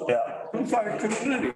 Yeah. Inside community.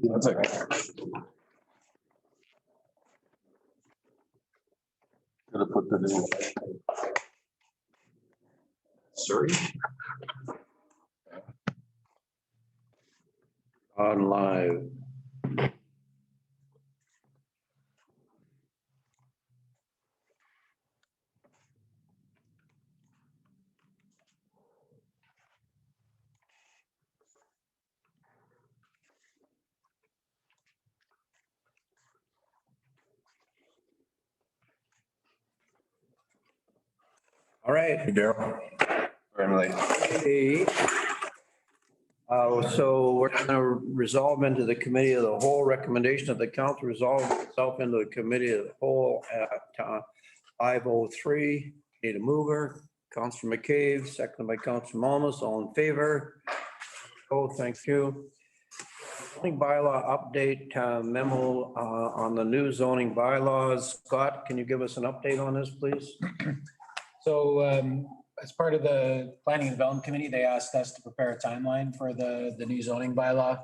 That's okay. Gonna put the new. Surrey. On live. All right. Hey, Daryl. Emily. Hey. So we're going to resolve into the committee of the whole recommendation of the council resolve itself into the committee of the whole at 5:03. Need a mover. Councilor McCabe, seconded by Councilor Malmus. All in favor? Oh, thank you. Zoning bylaw update memo on the new zoning bylaws. Scott, can you give us an update on this, please? So as part of the Planning and Development Committee, they asked us to prepare a timeline for the new zoning bylaw.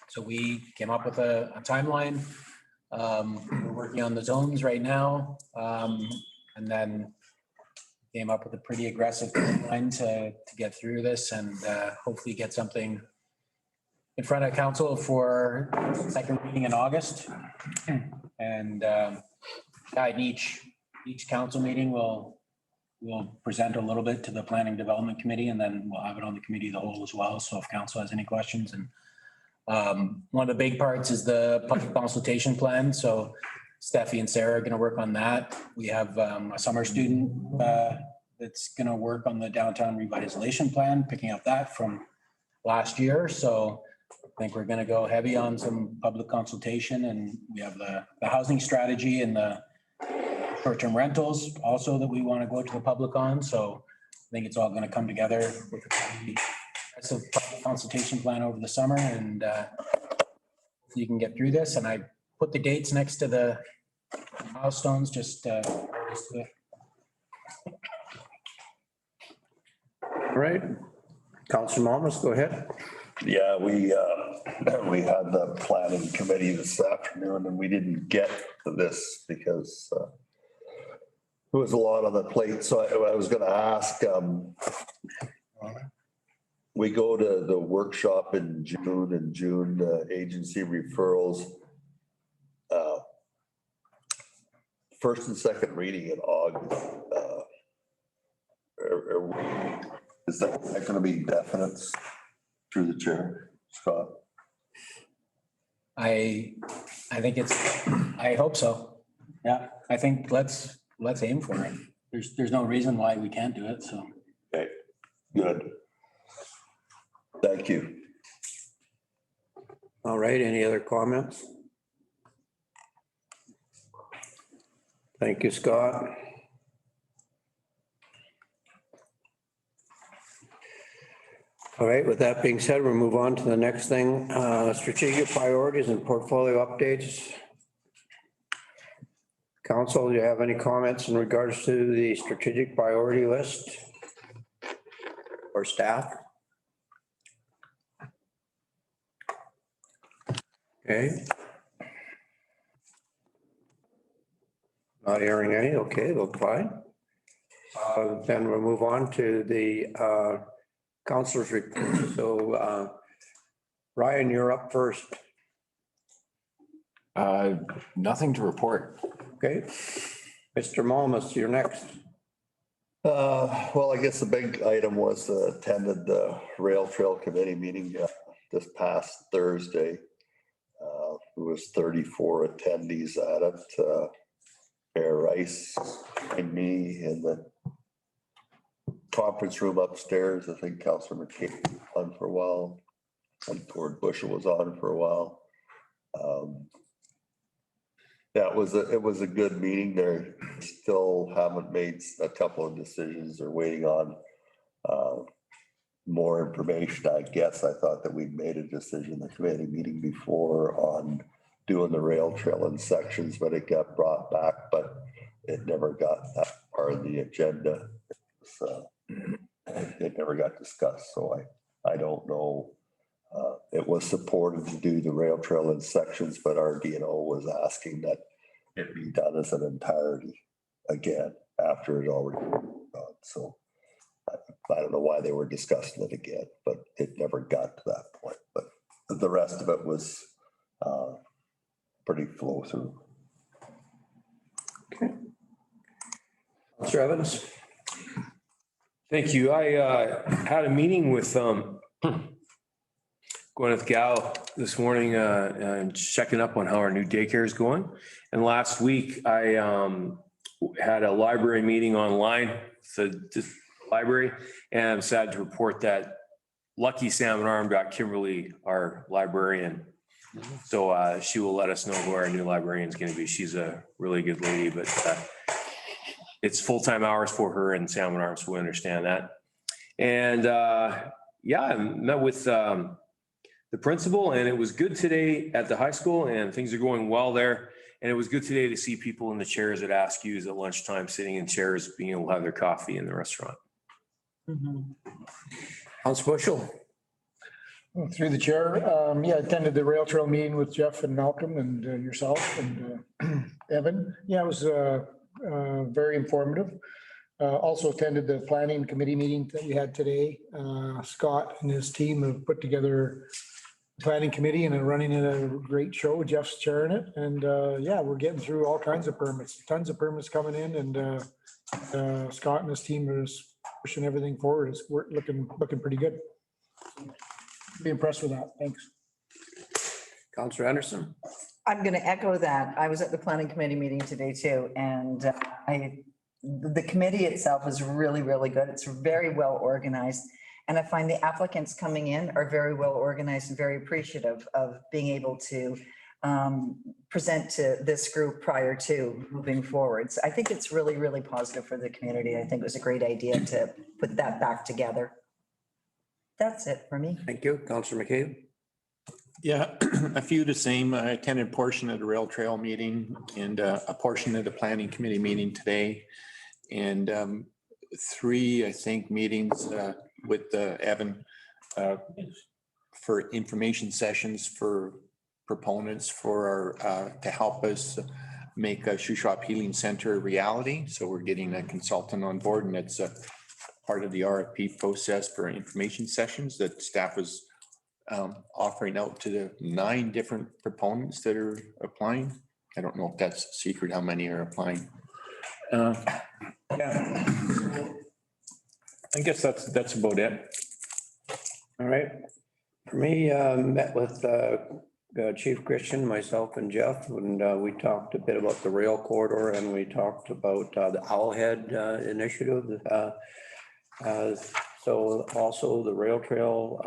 So we came up with a timeline. We're working on the zones right now. And then came up with a pretty aggressive timeline to get through this and hopefully get something in front of council for second reading in August. And in each council meeting we'll present a little bit to the Planning Development Committee, and then we'll have it on the committee of the whole as well. So if council has any questions, and one of the big parts is the public consultation plan. So Steffi and Sarah are going to work on that. We have a summer student that's going to work on the downtown revitalization plan, picking up that from last year. So I think we're going to go heavy on some public consultation, and we have the housing strategy and the short-term rentals also that we want to go to the public on. So I think it's all going to come together with a public consultation plan over the summer, and you can get through this. And I put the dates next to the milestones, just All right. Councilor Malmus, go ahead. Yeah, we had the planning committee this afternoon and we didn't get to this because there was a lot on the plate. So I was going to ask, we go to the workshop in June, agency referrals. First and second reading in August. Is that going to be definite through the chair, Scott? I think I hope so. Yeah, I think let's aim for it. There's no reason why we can't do it. So. Okay, good. Thank you. All right. Any other comments? Thank you, Scott. All right, with that being said, we'll move on to the next thing, strategic priorities and portfolio updates. Council, do you have any comments in regards to the strategic priority list? Or staff? Okay. Not hearing any, okay, look fine. Then we'll move on to the councilor's report. So Ryan, you're up first. Nothing to report. Okay. Mr. Malmus, you're next. Well, I guess the big item was attended the Rail Trail Committee meeting this past Thursday. There was 34 attendees at it. Mayor Rice and me in the conference room upstairs. I think Councilor McKay was on for a while. And Gord Bushel was on for a while. Yeah, it was a good meeting. They still haven't made a couple of decisions. They're waiting on more information, I guess. I thought that we'd made a decision, the committee meeting before, on doing the rail trail in sections, but it got brought back, but it never got that part of the agenda. So it never got discussed. So I don't know. It was supported to do the rail trail in sections, but our DNO was asking that it be done as an entirety again after it already been done. So I don't know why they were discussing it again, but it never got to that point. But the rest of it was pretty flow through. Okay. Mr. Evans? Thank you. I had a meeting with Gwyneth Gal this morning and checking up on how our new daycare is going. And last week I had a library meeting online, the library, and I'm sad to report that Lucky Salmon Arm got Kimberly, our librarian. So she will let us know who our new librarian is going to be. She's a really good lady, but it's full-time hours for her and Salmon Arm, so we understand that. And yeah, I met with the principal, and it was good today at the high school, and things are going well there. And it was good today to see people in the chairs at Askew's at lunchtime, sitting in chairs, being able to have their coffee in the restaurant. Council Bushel? Well, through the chair, yeah, I attended the rail trail meeting with Jeff and Malcolm and yourself and Evan. Yeah, it was very informative. Also attended the planning committee meeting that we had today. Scott and his team have put together a planning committee and are running a great show. Jeff's chairing it. And yeah, we're getting through all kinds of permits, tons of permits coming in, and Scott and his team are pushing everything forward. It's looking pretty good. Be impressed with that. Thanks. Councilor Anderson? I'm going to echo that. I was at the planning committee meeting today too, and the committee itself is really, really good. It's very well organized. And I find the applicants coming in are very well organized and very appreciative of being able to present to this group prior to moving forward. So I think it's really, really positive for the community. I think it was a great idea to put that back together. That's it for me. Thank you. Councilor McCabe? Yeah, a few the same. I attended a portion of the rail trail meeting and a portion of the planning committee meeting today. And 3, I think, meetings with Evan for information sessions for proponents for our, to help us make a Shuswap Healing Center a reality. So we're getting a consultant on board, and it's a part of the RFP process for information sessions that staff is offering out to the 9 different proponents that are applying. I don't know if that's a secret, how many are applying. Yeah, I guess that's about it. All right. For me, met with Chief Christian, myself and Jeff, and we talked a bit about the rail corridor, and we talked about the Owlhead initiative. So also the rail trail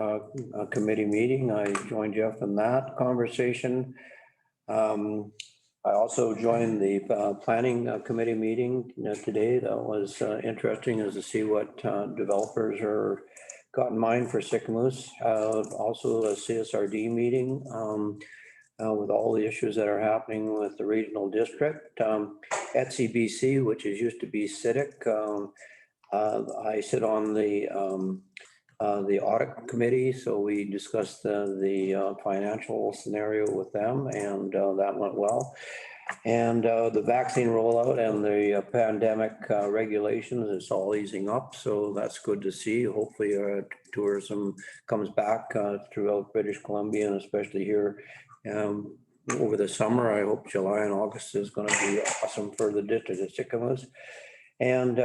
committee meeting, I joined Jeff in that conversation. I also joined the planning committee meeting today. That was interesting as to see what developers are got in mind for Sycamoose. Also a CSRD meeting with all the issues that are happening with the regional district. At CBC, which is used to be CITIC, I sit on the audit committee, so we discussed the financial scenario with them, and that went well. And the vaccine rollout and the pandemic regulations, it's all easing up, so that's good to see. Hopefully tourism comes back throughout British Columbia, and especially here over the summer. I hope July and August is going to be awesome for the district of Sycamus. And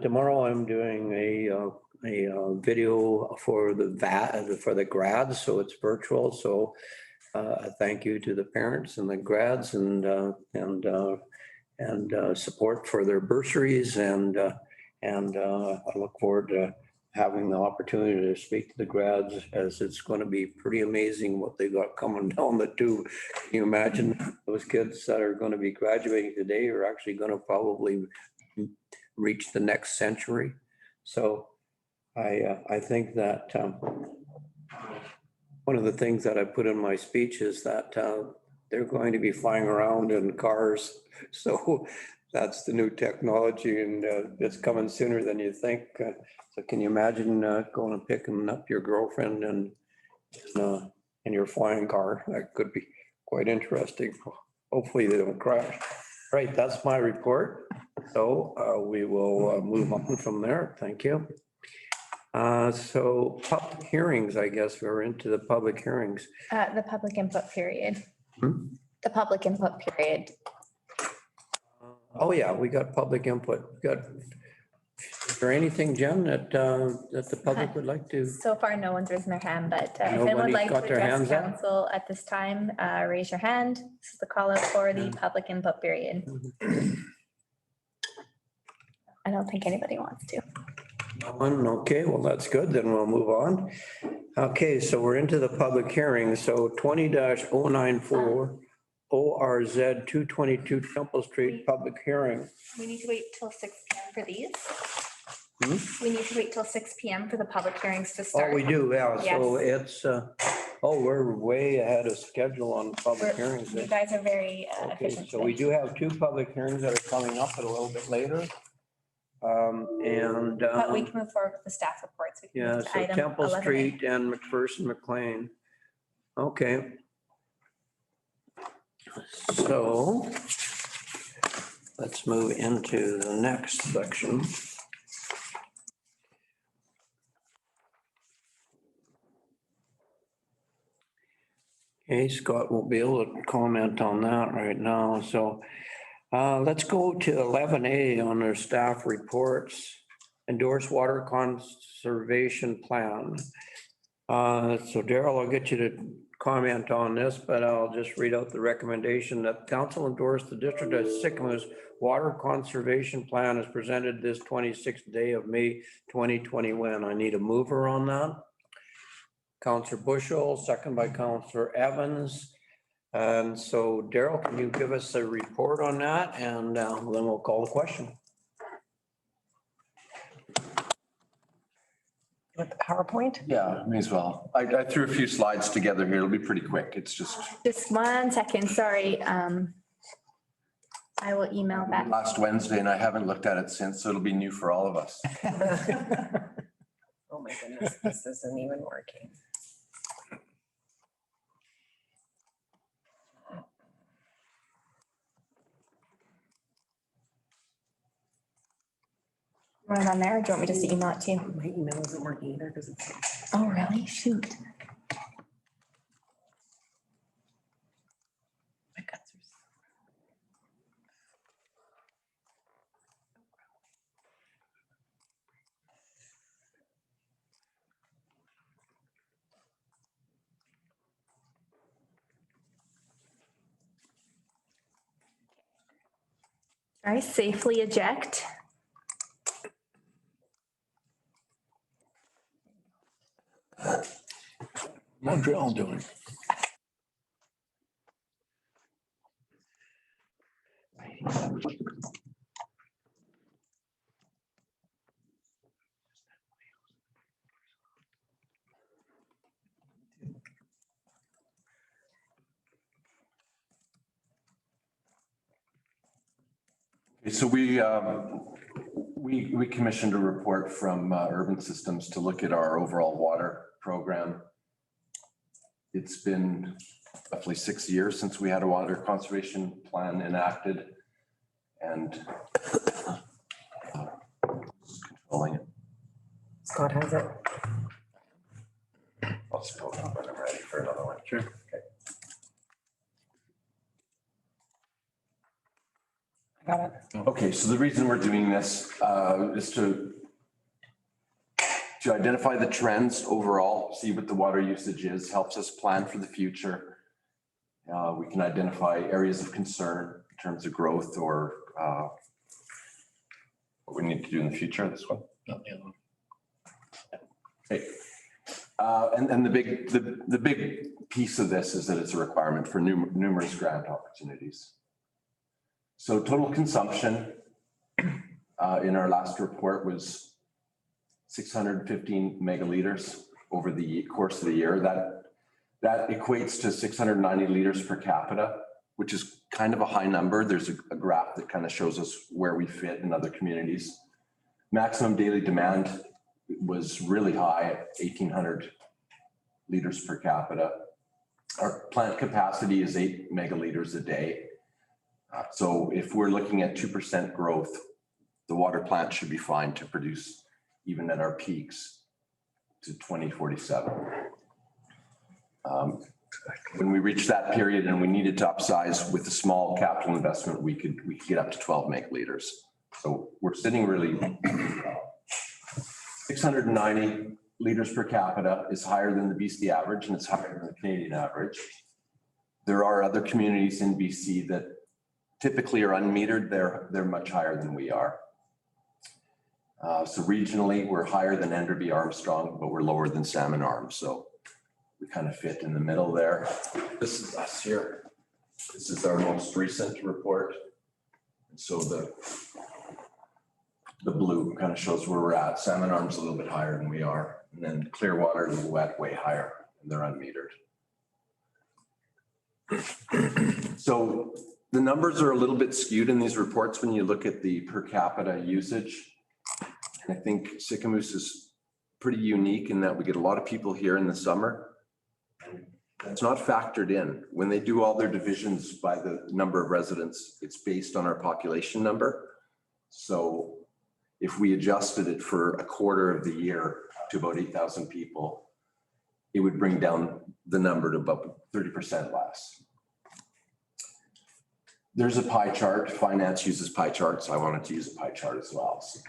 tomorrow I'm doing a video for the grads, so it's virtual. So a thank you to the parents and the grads and support for their bursaries. And I look forward to having the opportunity to speak to the grads, as it's going to be pretty amazing what they got coming down the tube. Can you imagine those kids that are going to be graduating today are actually going to probably reach the next century? So I think that one of the things that I put in my speech is that they're going to be flying around in cars. So that's the new technology, and it's coming sooner than you think. So can you imagine going and picking up your girlfriend and in your flying car? That could be quite interesting. Hopefully they don't crash. Right, that's my report. So we will move on from there. Thank you. So public hearings, I guess we're into the public hearings. The public input period. Hmm? The public input period. Oh, yeah, we got public input. Is there anything, Jen, that the public would like to? So far, no one's risen their hand, but if anyone Nobody's would like to got their address hands up? council at this time, raise your hand. This is the call out for the public input period. I don't think anybody wants to. No one? Okay, well, that's good. Then we'll move on. Okay, so we're into the public hearing. So 20-094 ORZ 222 Temple Street, public hearing. We need to wait till 6 PM for these. Hmm? We need to wait till 6 PM for the public hearings to Oh, start. we do, yeah. So it's, we're way ahead of schedule on public We're- hearings. You guys are very Okay, efficient. so we today. do have two public hearings that are coming up a little bit later. But we can move forward with the staff reports. We can Yeah, move to so item Temple 11A. Street and McPherson McLean. Okay. So let's move into the next section. Okay, Scott won't be able to comment on that right now, so let's go to 11A on their staff reports. Endorse water conservation plan. So Daryl, I'll get you to comment on this, but I'll just read out the recommendation that council endorse the district of Sycamus water conservation plan as presented this 26th day of May 2021. I need a mover on that. Counselor Bushel, second by Counselor Evans. And so Daryl, can you give us a report on that? And then we'll call the question. With the PowerPoint? Yeah, may as well. I threw a few slides together here. It'll be pretty quick. It's just Just 1 second, sorry. I will email that. last Wednesday and I haven't looked at it since, so it'll be new for all of us. Oh my goodness, this isn't even working. Want it on there, or do you want me just to email it to you? My email isn't working either because it's. Oh, really? Shoot. My guts are. All right, safely eject. Montreal doing. So we commissioned a report from Urban Systems to look at our overall water program. It's been roughly 6 years since we had a water conservation plan enacted and controlling it. Scott has it. I'll spill it when I'm ready for another one. Sure. Okay. Got it. Okay, so the reason we're doing this is to identify the trends overall, see what the water usage is, helps us plan for the future. We can identify areas of concern in terms of growth or what we need to do in the future. This one. Okay. And the big piece of this is that it's a requirement for numerous grant opportunities. So total consumption in our last report was 615 megaliters over the course of the year. That equates to 690 liters per capita, which is kind of a high number. There's a graph that kind of shows us where we fit in other communities. Maximum daily demand was really high at 1,800 liters per capita. Our plant capacity is 8 megaliters a day. So if we're looking at 2% growth, the water plant should be fine to produce even at our peaks to 2047. When we reach that period and we needed to upsize with a small capital investment, we could get up to 12 megaliters. So we're sitting really 690 liters per capita is higher than the BC average and it's higher than the Canadian average. There are other communities in BC that typically are unmetered. They're much higher than we are. So regionally, we're higher than Enderby Armstrong, but we're lower than Salmon Arm. So we kind of fit in the middle there. This is us here. This is our most recent report. And so the blue kind of shows where we're at. Salmon Arm's a little bit higher than we are. And then Clearwater and Wet way higher, and they're unmetered. So the numbers are a little bit skewed in these reports when you look at the per capita usage. And I think Sicamous is pretty unique in that we get a lot of people here in the summer. That's not factored in. When they do all their divisions by the number of residents, it's based on our population number. So if we adjusted it for a quarter of the year to about 8,000 people, it would bring down the number to about 30% less. There's a pie chart. Finance uses pie charts. I wanted to use a pie chart as well. So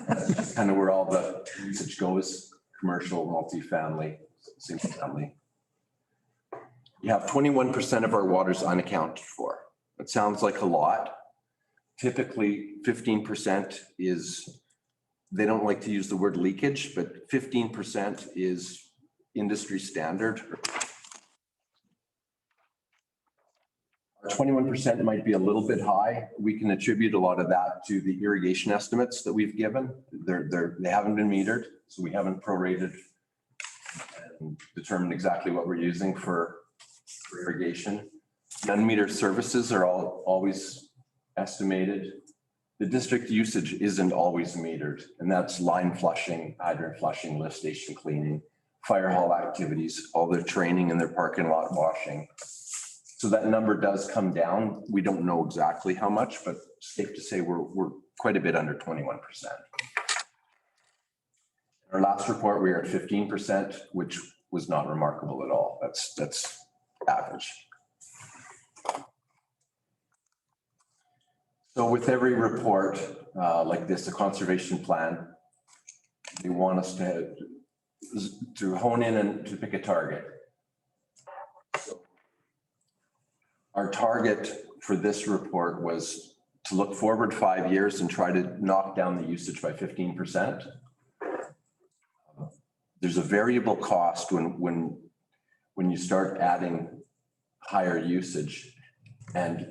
that's just kind of where all the usage goes: commercial, multifamily, single family. You have 21% of our waters unaccounted for. It sounds like a lot. Typically, 15% is, they don't like to use the word leakage, but 15% is industry standard. 21% might be a little bit high. We can attribute a lot of that to the irrigation estimates that we've given. They haven't been metered, so we haven't prorated and determined exactly what we're using for irrigation. Unmetered services are always estimated. The district usage isn't always metered, and that's line flushing, hydrant flushing, lift station cleaning, fire hall activities, all their training and their parking lot washing. So that number does come down. We don't know exactly how much, but safe to say we're quite a bit under 21%. Our last report, we were at 15%, which was not remarkable at all. That's average. So with every report like this, a conservation plan, they want us to hone in and to pick a target. So our target for this report was to look forward 5 years and try to knock down the usage by 15%. There's a variable cost when you start adding higher usage, and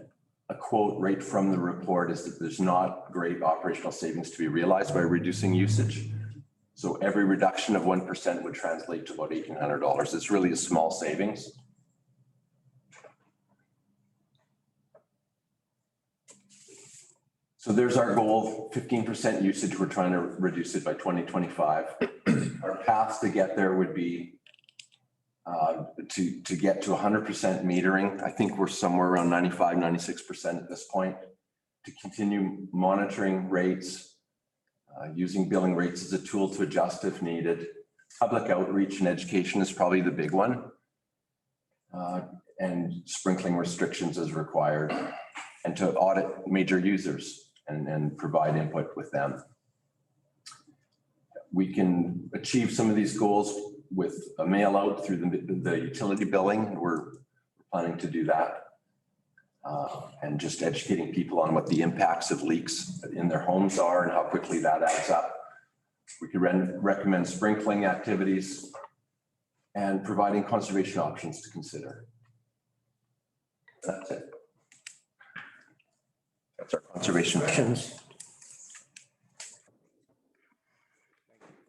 a quote right from the report is that there's not great operational savings to be realized by reducing usage. So every reduction of 1% would translate to about $1,800. It's really a small savings. So there's our goal, 15% usage. We're trying to reduce it by 2025. Our path to get there would be to get to 100% metering. I think we're somewhere around 95, 96% at this point. To continue monitoring rates, using billing rates as a tool to adjust if needed. Public outreach and education is probably the big one. And sprinkling restrictions as required. and to audit major users and provide input with them. We can achieve some of these goals with a mail out through the utility billing. We're planning to do that. And just educating people on what the impacts of leaks in their homes are and how quickly that adds up. We could recommend sprinkling activities and providing conservation options to consider. That's it. That's our conservation. Questions?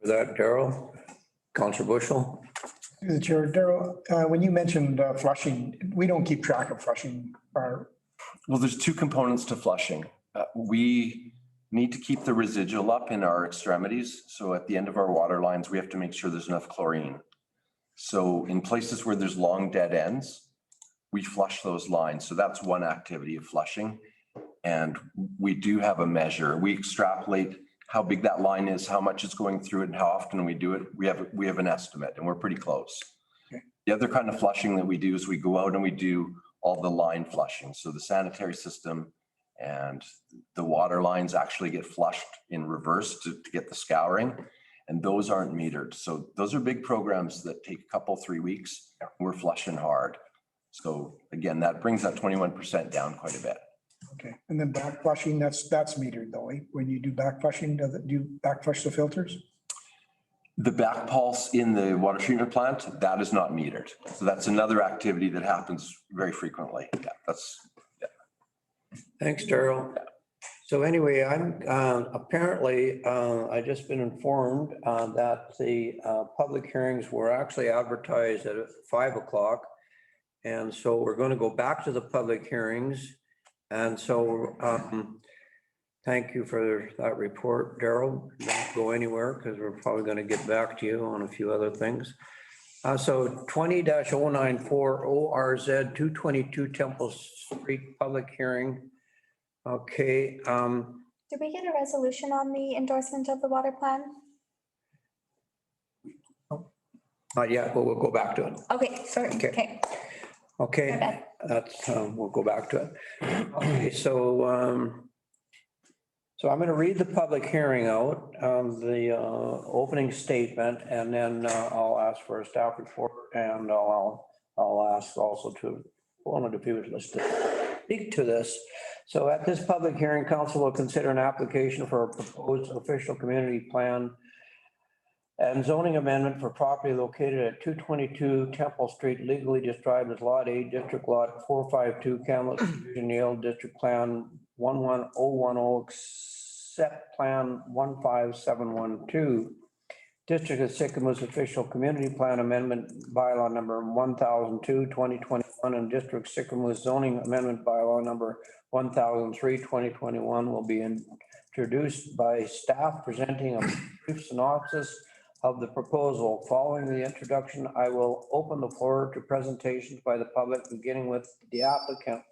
For that, Daryl, Counselor Bushel. Through the chair, Daryl, when you mentioned flushing, we don't keep track of flushing our, Well, there's two components to flushing. We need to keep the residual up in our extremities. So at the end of our water lines, we have to make sure there's enough chlorine. So in places where there's long dead ends, we flush those lines. So that's one activity of flushing. And we do have a measure. We extrapolate how big that line is, how much is going through it, and how often we do it. We have an estimate, and we're pretty close. Okay. The other kind of flushing that we do is we go out and we do all the line flushing. So the sanitary system and the water lines actually get flushed in reverse to get the scouring, and those aren't metered. So those are big programs that take a couple, 3 weeks. We're flushing hard. So again, that brings that 21% down quite a bit. okay, and then back flushing, that's metered though, eh? When you do back flushing, do you back flush the filters? The back pulse in the water treatment plant, that is not metered. So that's another activity that happens very frequently. Yeah, that's, Thanks, Daryl. So anyway, I'm apparently, I just been informed that the public hearings were actually advertised at 5 o'clock. And so we're going to go back to the public hearings. And so thank you for that report, Daryl. Don't go anywhere because we're probably going to get back to you on a few other things. So 20-094 ORZ 222 Temple Street public hearing. Okay. Did we get a resolution on the endorsement of the water plan? Not yet, but we'll go back to it. Okay, sorry. Okay. Okay. Okay, My bad. that's, we'll go back to it. Okay, so, so I'm going to read the public hearing out, the opening statement, and then I'll ask for a staff report, and I'll ask also to one of the people to speak to this. So at this public hearing, council will consider an application for a proposed official community plan and zoning amendment for property located at 222 Temple Street, legally described as Lot 8, District Lot 452, Kamloops Division, Yale District Plan 11010, Accept Plan 15712, District of Sycamoose Official Community Plan Amendment Bylaw Number 1002, 2021, and District Sycamoose Zoning Amendment Bylaw Number 1003, 2021 will be introduced by staff presenting a brief synopsis of the proposal. Following the introduction, I will open the floor to presentations by the public, beginning with the applicant.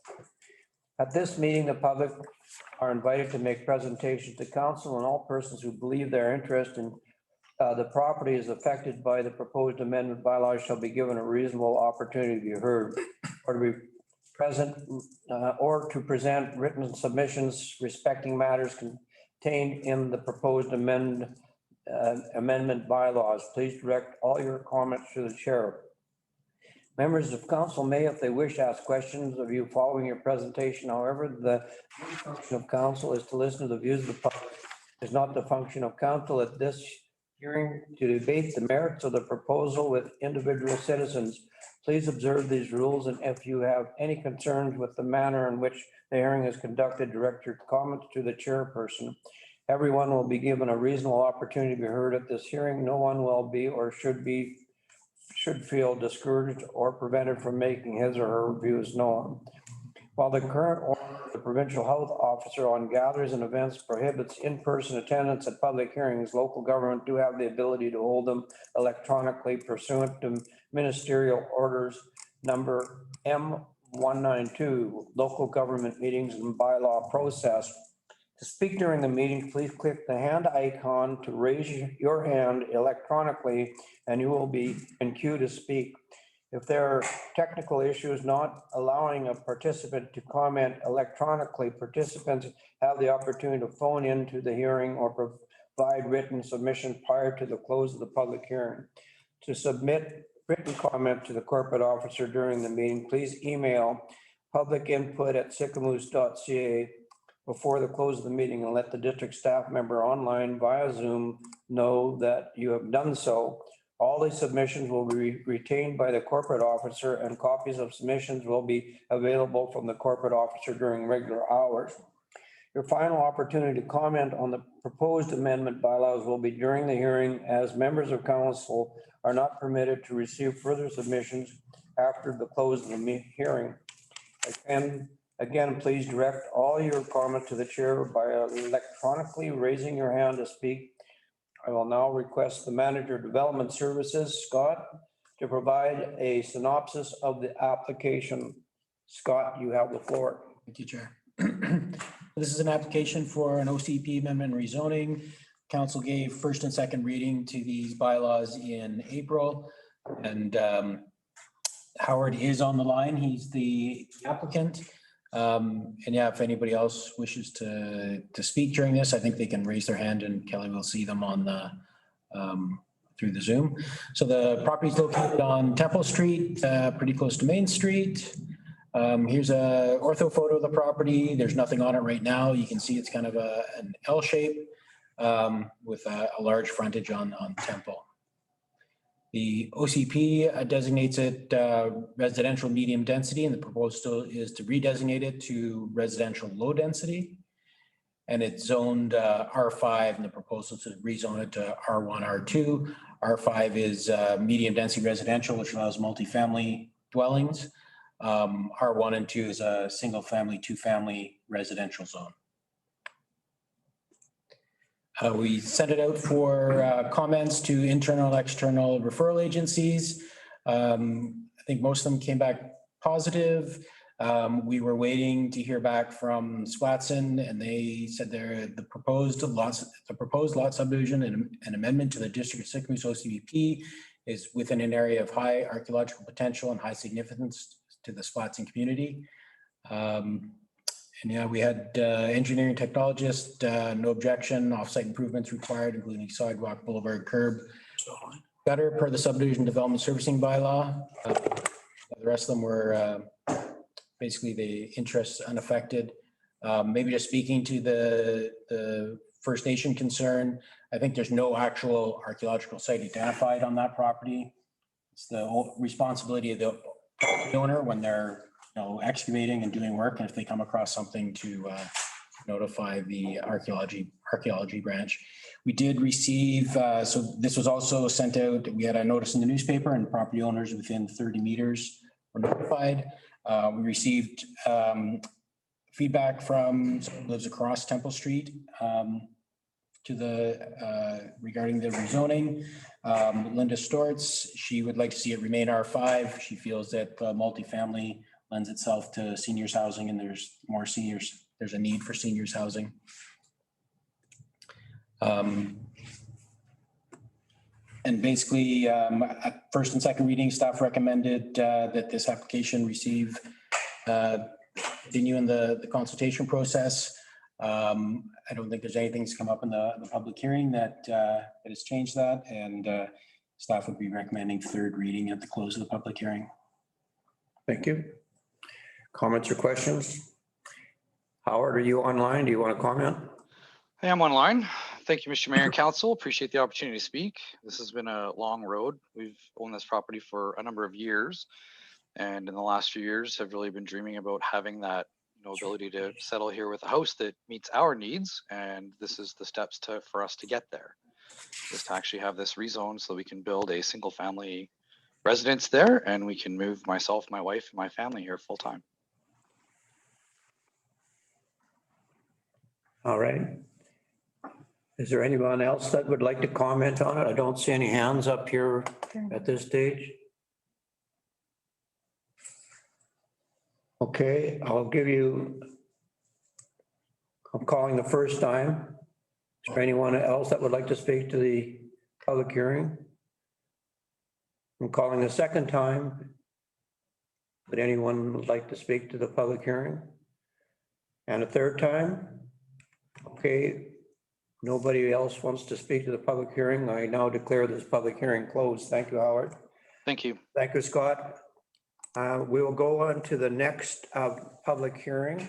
At this meeting, the public are invited to make presentations to council, and all persons who believe their interest in the property is affected by the proposed amendment bylaws shall be given a reasonable opportunity to be heard or to be present or to present written submissions respecting matters contained in the proposed amendment bylaws. Please direct all your comments to the chair. Members of council may, if they wish, ask questions of you following your presentation. However, the function of council is to listen to the views of the public. It's not the function of council at this hearing to debate the merits of the proposal with individual citizens. Please observe these rules, and if you have any concerns with the manner in which the hearing is conducted, direct your comments to the chairperson. Everyone will be given a reasonable opportunity to be heard at this hearing. No one will be or should feel discouraged or prevented from making his or her views known. While the current order of the provincial health officer on gatherings and events prohibits in-person attendance at public hearings, local government do have the ability to hold them electronically pursuant to ministerial orders number M192, local government meetings and bylaw process. To speak during the meeting, please click the hand icon to raise your hand electronically, and you will be in queue to speak. If there are technical issues not allowing a participant to comment electronically, participants have the opportunity to phone in to the hearing or provide written submissions prior to the close of the public hearing. To submit written comment to the corporate officer during the meeting, please email publicinput@sycamoose.ca before the close of the meeting and let the district staff member online via Zoom know that you have done so. All these submissions will be retained by the corporate officer, and copies of submissions will be available from the corporate officer during regular hours. Your final opportunity to comment on the proposed amendment bylaws will be during the hearing, as members of council are not permitted to receive further submissions after the close of the hearing. Again, please direct all your comments to the chair by electronically raising your hand to speak. I will now request the Manager of Development Services, Scott, to provide a synopsis of the application. Scott, you have the floor. Thank you, Chair. This is an application for an OCP amendment rezoning. Council gave first and second reading to these bylaws in April. And Howard is on the line. He's the applicant. And yeah, if anybody else wishes to speak during this, I think they can raise their hand and Kelly will see them on the through the Zoom. So the property is located on Temple Street, pretty close to Main Street. Here's a ortho photo of the property. There's nothing on it right now. You can see it's kind of an L shape with a large frontage on Temple. The OCP designates it residential medium density, and the proposal is to redesignate it to residential low density. And it's zoned R5, and the proposal is to rezone it to R1, R2. R5 is medium density residential, which allows multifamily dwellings. R1 and 2 is a single family, two-family residential zone. We sent it out for comments to internal, external referral agencies. I think most of them came back positive. We were waiting to hear back from Swatson, and they said the proposed lot subdivision and an amendment to the District of Sycamoose OCVP is within an area of high archaeological potential and high significance to the Swatson community. And yeah, we had engineering technologist, no objection, offsite improvements required, including sidewalk, boulevard, curb, gutter per the subdivision development servicing bylaw. The rest of them were basically the interests unaffected. Maybe just speaking to the First Nation concern, I think there's no actual archaeological site identified on that property. It's the responsibility of the owner when they're excavating and doing work, and if they come across something to notify the archaeology branch. We did receive, so this was also sent out, we had a notice in the newspaper, and property owners within 30 meters were notified. We received feedback from someone who lives across Temple Street regarding the rezoning. Linda Storts, she would like to see it remain R5. She feels that multifamily lends itself to seniors housing, and there's more seniors. There's a need for seniors housing. And basically, at first and second reading, staff recommended that this application receive continue in the consultation process. I don't think there's anything that's come up in the public hearing that has changed that, and staff would be recommending third reading at the close of the public hearing. Thank you. Comments or questions? Howard, are you online? Do you want to comment? Hey, I'm online. Thank you, Mr. Mayor and Council. Appreciate the opportunity to speak. This has been a long road. We've owned this property for a number of years, and in the last few years have really been dreaming about having that ability to settle here with a house that meets our needs, and this is the steps for us to get there. Is to actually have this rezoned so we can build a single family residence there, and we can move myself, my wife, and my family here full time. All right. Is there anyone else that would like to comment on it? I don't see any hands up here at this stage. Okay, I'm calling the first time. Is there anyone else that would like to speak to the public hearing? I'm calling the second time. Would anyone like to speak to the public hearing? And a third time? Okay, nobody else wants to speak to the public hearing. I now declare this public hearing closed. Thank you, Howard. Thank you. Thank you, Scott. We will go on to the next public hearing.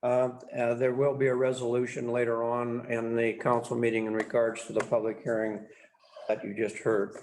There will be a resolution later on in the council meeting in regards to the public hearing that you just heard.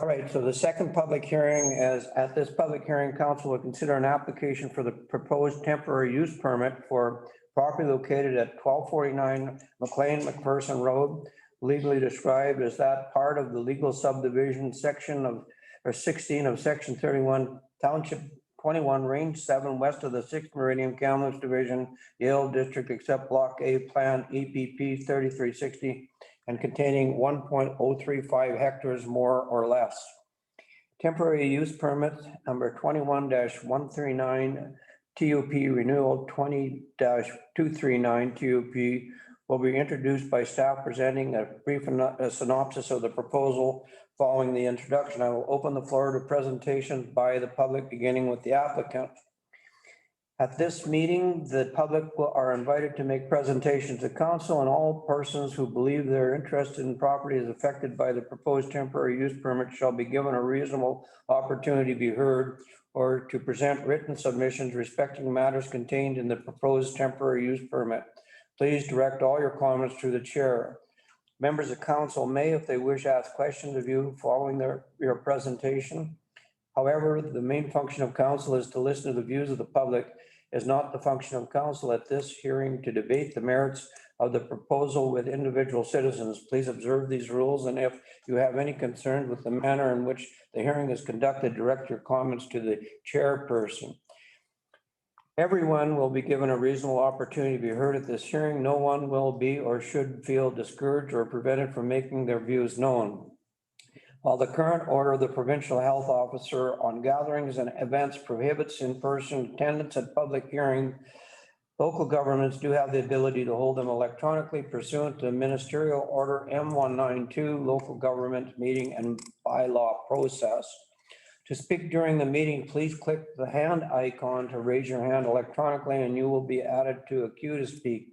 All right, so the second public hearing is, at this public hearing, council will consider an application for the proposed temporary use permit for property located at 1249 McLean McPherson Road, legally described as that part of the legal subdivision section of, or 16 of section 31, township 21, range 7, west of the 6th Meridian, Kamloops Division, Yale District, except block A plan EPP 3360, and containing 1.035 hectares more or less. Temporary use permit number 21-139 TUP renewal 20-239 TUP will be introduced by staff, presenting a brief synopsis of the proposal. Following the introduction, I will open the floor to presentations by the public, beginning with the applicant. At this meeting, the public are invited to make presentations to council, and all persons who believe they're interested in property is affected by the proposed temporary use permit shall be given a reasonable opportunity to be heard or to present written submissions respecting matters contained in the proposed temporary use permit. Please direct all your comments to the chair. Members of council may, if they wish, ask questions of you following your presentation. However, the main function of council is to listen to the views of the public. Is not the function of council at this hearing to debate the merits of the proposal with individual citizens. Please observe these rules, and if you have any concerns with the manner in which the hearing is conducted, direct your comments to the chairperson. Everyone will be given a reasonable opportunity to be heard at this hearing. No one will be or should feel discouraged or prevented from making their views known. While the current order of the provincial health officer on gatherings and events prohibits in-person attendance at public hearings, local governments do have the ability to hold them electronically pursuant to Ministerial Order M192, local government meeting and bylaw process. To speak during the meeting, please click the hand icon to raise your hand electronically, and you will be added to a queue to speak.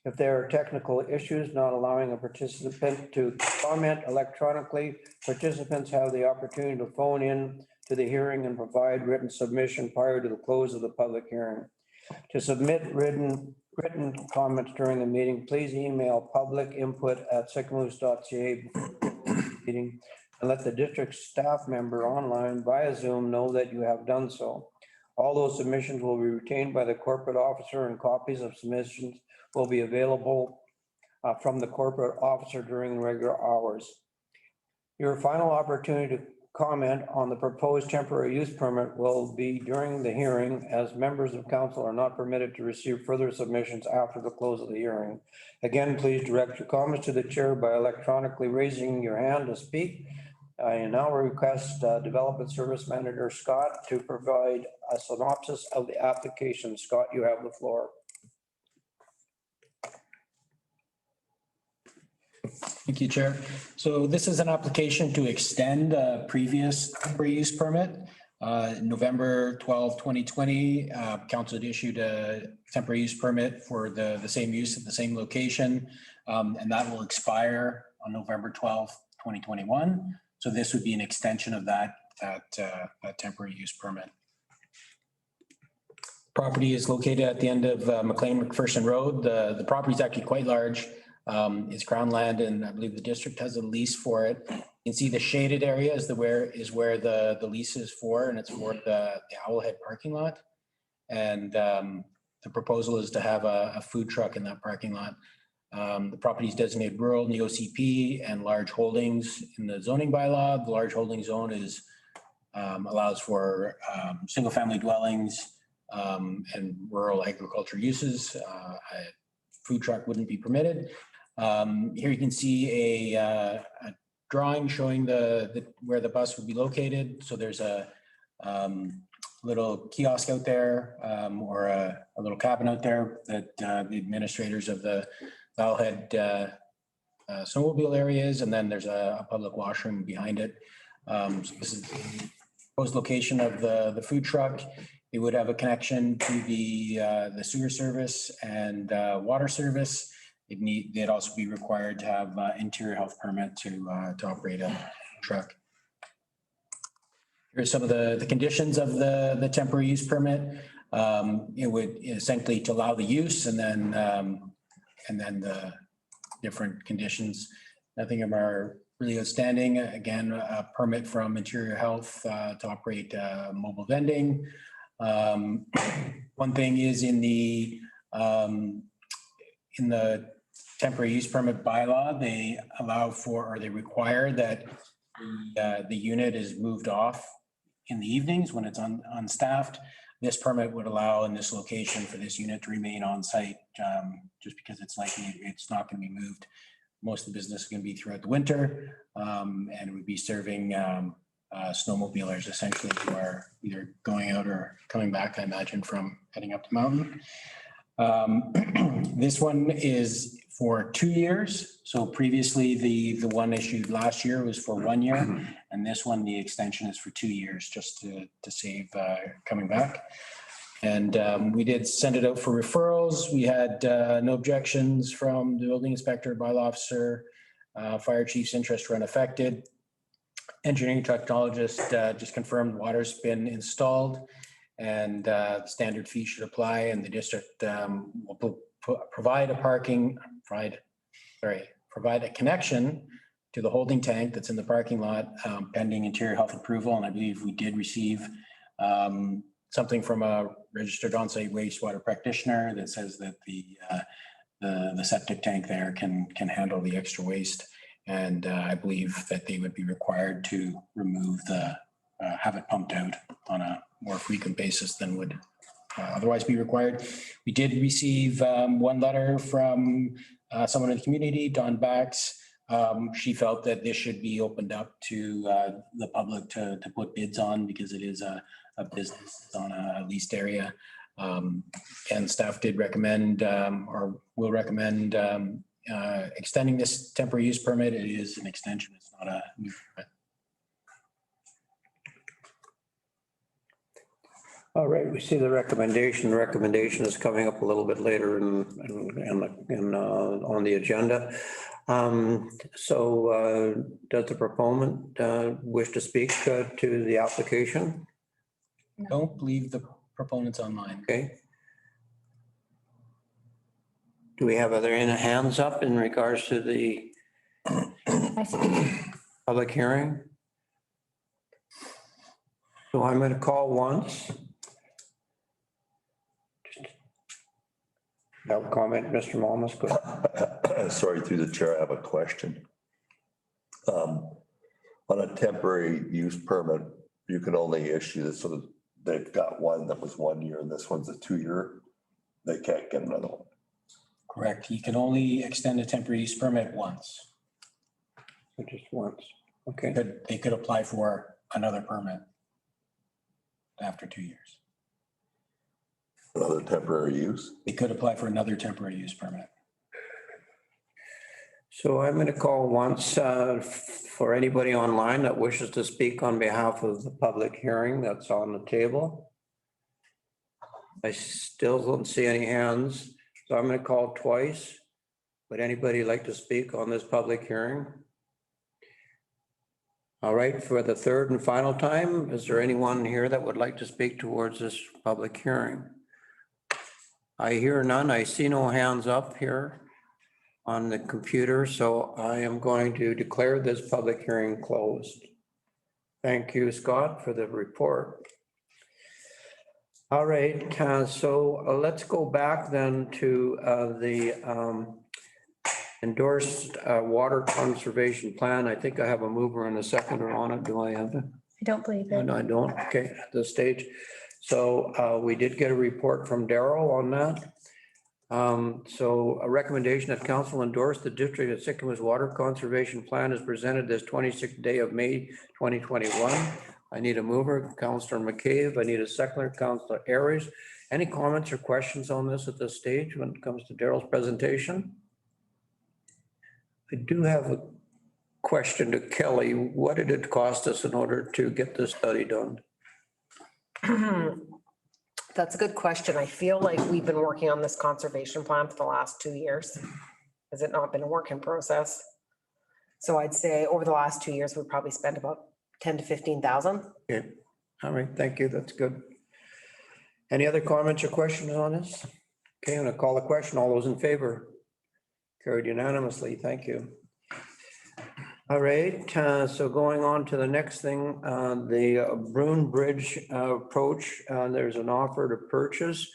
If there are technical issues not allowing a participant to comment electronically, participants have the opportunity to phone in to the hearing and provide written submission prior to the close of the public hearing. To submit written comments during the meeting, please email publicinput@sycamoose.ca meeting and let the district staff member online via Zoom know that you have done so. All those submissions will be retained by the corporate officer, and copies of submissions will be available from the corporate officer during regular hours. Your final opportunity to comment on the proposed temporary use permit will be during the hearing, as members of council are not permitted to receive further submissions after the close of the hearing. Again, please direct your comments to the chair by electronically raising your hand to speak. I now request Development Service Manager Scott to provide a synopsis of the application. Scott, you have the floor. Thank you, Chair. So this is an application to extend a previous temporary use permit. November 12, 2020, council had issued a temporary use permit for the same use at the same location, and that will expire on November 12, 2021. So this would be an extension of that temporary use permit. Property is located at the end of McLean McPherson Road. The property is actually quite large. It's Crown land, and I believe the district has a lease for it. You can see the shaded area is where the lease is for, and it's for the Owlhead parking lot. And the proposal is to have a food truck in that parking lot. The property is designated rural in the OCP and large holdings in the zoning bylaw. The large holding zone allows for single family dwellings and rural agriculture uses. A food truck wouldn't be permitted. Here you can see a drawing showing where the bus would be located. So there's a little kiosk out there, or a little cabin out there that the administrators of the Owlhead snowmobile areas, and then there's a public washroom behind it. So this is proposed location of the food truck. It would have a connection to the sewer service and water service. They'd also be required to have interior health permit to operate a truck. Here's some of the conditions of the temporary use permit. It would essentially to allow the use and then the different conditions. Nothing of them are really outstanding. Again, a permit from Interior Health to operate mobile vending. One thing is in the temporary use permit bylaw, they allow for, or they require that the unit is moved off in the evenings when it's unstaffed. This permit would allow in this location for this unit to remain on site, just because it's likely it's not going to be moved. Most of the business is going to be throughout the winter, and it would be serving snowmobilers essentially who are either going out or coming back, I imagine, from heading up the mountain. This one is for 2 years. So previously, the one issued last year was for 1 year. And this one, the extension is for 2 years, just to save coming back. And we did send it out for referrals. We had no objections from the building inspector, bylaw officer, fire chief's interest were unaffected. Engineering technologist just confirmed water's been installed and standard fee should apply, and the district will provide a connection to the holding tank that's in the parking lot pending interior health approval. And I believe we did receive something from a registered on-site wastewater practitioner that says that the septic tank there can handle the extra waste. And I believe that they would be required to remove have it pumped out on a more frequent basis than would otherwise be required. We did receive one letter from someone in the community, Dawn Bax. She felt that this should be opened up to the public to put bids on because it is a business on a leased area. And staff did recommend or will recommend extending this temporary use permit. It is an extension. It's not a new permit. All right, we see the recommendation. The recommendation is coming up a little bit later on the agenda. So does the proponent wish to speak to the application? Don't believe the proponents online. Okay. Do we have other hands up in regards to the public hearing? So I'm going to call once. No comment, Mr. Malmus, go ahead. Sorry, through the chair, I have a question. On a temporary use permit, you can only issue this, so that they've got one that was 1 year and this one's a 2 year. They can't get another one. Correct. You can only extend a temporary use permit once. So just once, okay. They could apply for another permit after 2 years. Another temporary use? They could apply for another temporary use permit. So I'm going to call once for anybody online that wishes to speak on behalf of the public hearing that's on the table. I still don't see any hands, so I'm going to call twice. Would anybody like to speak on this public hearing? All right, for the third and final time, is there anyone here that would like to speak towards this public hearing? I hear none. I see no hands up here on the computer, so I am going to declare this public hearing closed. Thank you, Scott, for the report. All right, so let's go back then to the endorsed water conservation plan. I think I have a mover and a seconder on it. Do I have it? I don't believe it. No, I don't. Okay, at this stage. So we did get a report from Daryl on that. So a recommendation that council endorse the District of Sycamore's water conservation plan is presented this 26th day of May 2021. I need a mover, Councillor McCabe. I need a seconder, Councillor Ayres. Any comments or questions on this at this stage when it comes to Daryl's presentation? I do have question to Kelly. What did it cost us in order to get this study done? That's a good question. I feel like we've been working on this conservation plan for the last 2 years. Has it not been a work in process? So I'd say over the last 2 years, we've probably spent about 10 to 15,000. Okay, all right, thank you, that's good. Any other comments or questions on this? Okay, I'm gonna call the question. All those in favor? Carried unanimously, thank you. All right, so going on to the next thing, the Bruin Bridge approach, there's an offer to purchase.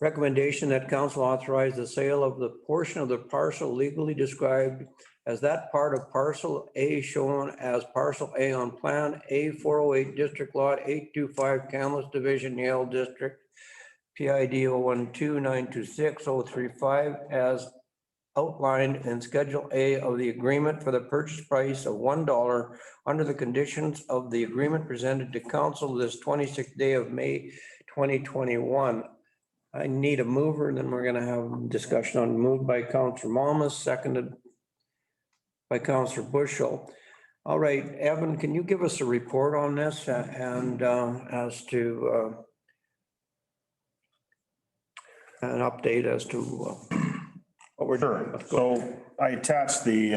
Recommendation that council authorize the sale of the portion of the parcel legally described as that part of parcel A shown as parcel A on plan A408 District Lot 825 Kamloops Division Yale District PID 012-926-035 as outlined in Schedule A of the agreement for the purchase price of $1 under the conditions of the agreement presented to council this 26th day of May 2021. I need a mover, and then we're gonna have discussion on moved by Councillor Malmus, seconded by Councillor Bushel. All right, Evan, can you give us a report on this and as to an update as to what we're doing? Sure. So I attached the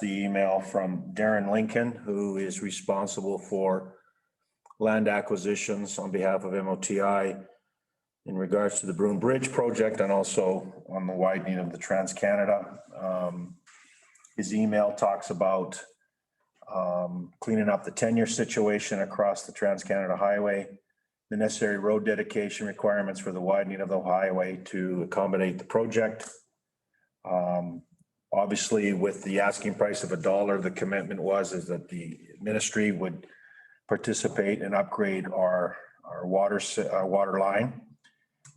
email from Darren Lincoln, who is responsible for land acquisitions on behalf of MOTI in regards to the Bruin Bridge project and also on the widening of the Trans-Canada. His email talks about cleaning up the tenure situation across the Trans-Canada Highway, the necessary road dedication requirements for the widening of the highway to accommodate the project. Obviously, with the asking price of $1, the commitment is that the ministry would participate and upgrade our water line,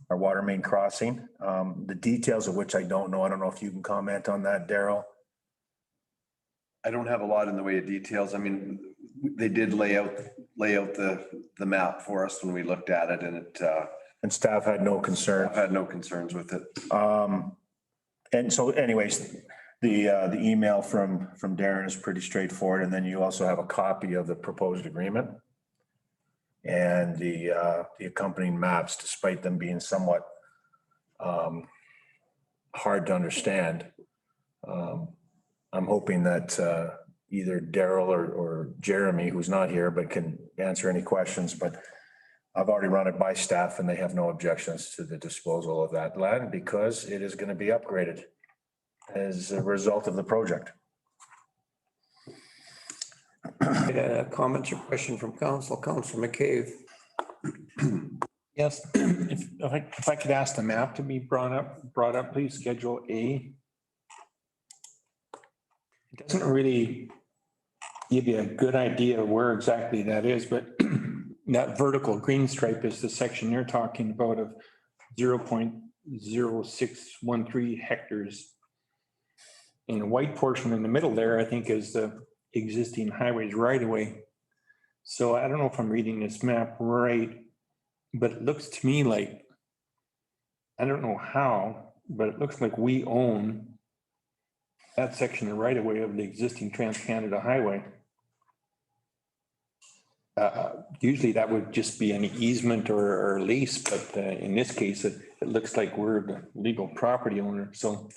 our water main crossing. The details of which I don't know. I don't know if you can comment on that, Daryl. I don't have a lot in the way of details. I mean, they did lay out the map for us when we looked at it, and and staff had no concern. I've had no concerns with it. And so anyways, the email from Darren is pretty straightforward. And then you also have a copy of the proposed agreement and the accompanying maps, despite them being somewhat hard to understand. I'm hoping that either Daryl or Jeremy, who's not here, but can answer any questions, but I've already run it by staff and they have no objections to the disposal of that land because it is going to be upgraded as a result of the project. Comments or question from council, Councillor McCabe. Yes, if I could ask the map to be brought up, please, Schedule A. It doesn't really give you a good idea of where exactly that is, but that vertical green stripe is the section you're talking about of 0.0613 hectares. And the white portion in the middle there, I think, is the existing highways right away. So I don't know if I'm reading this map right, but it looks to me like, I don't know how, but it looks like we own that section of right away of the existing Trans-Canada Highway. Usually that would just be an easement or lease, but in this case, it looks like we're the legal property owner. So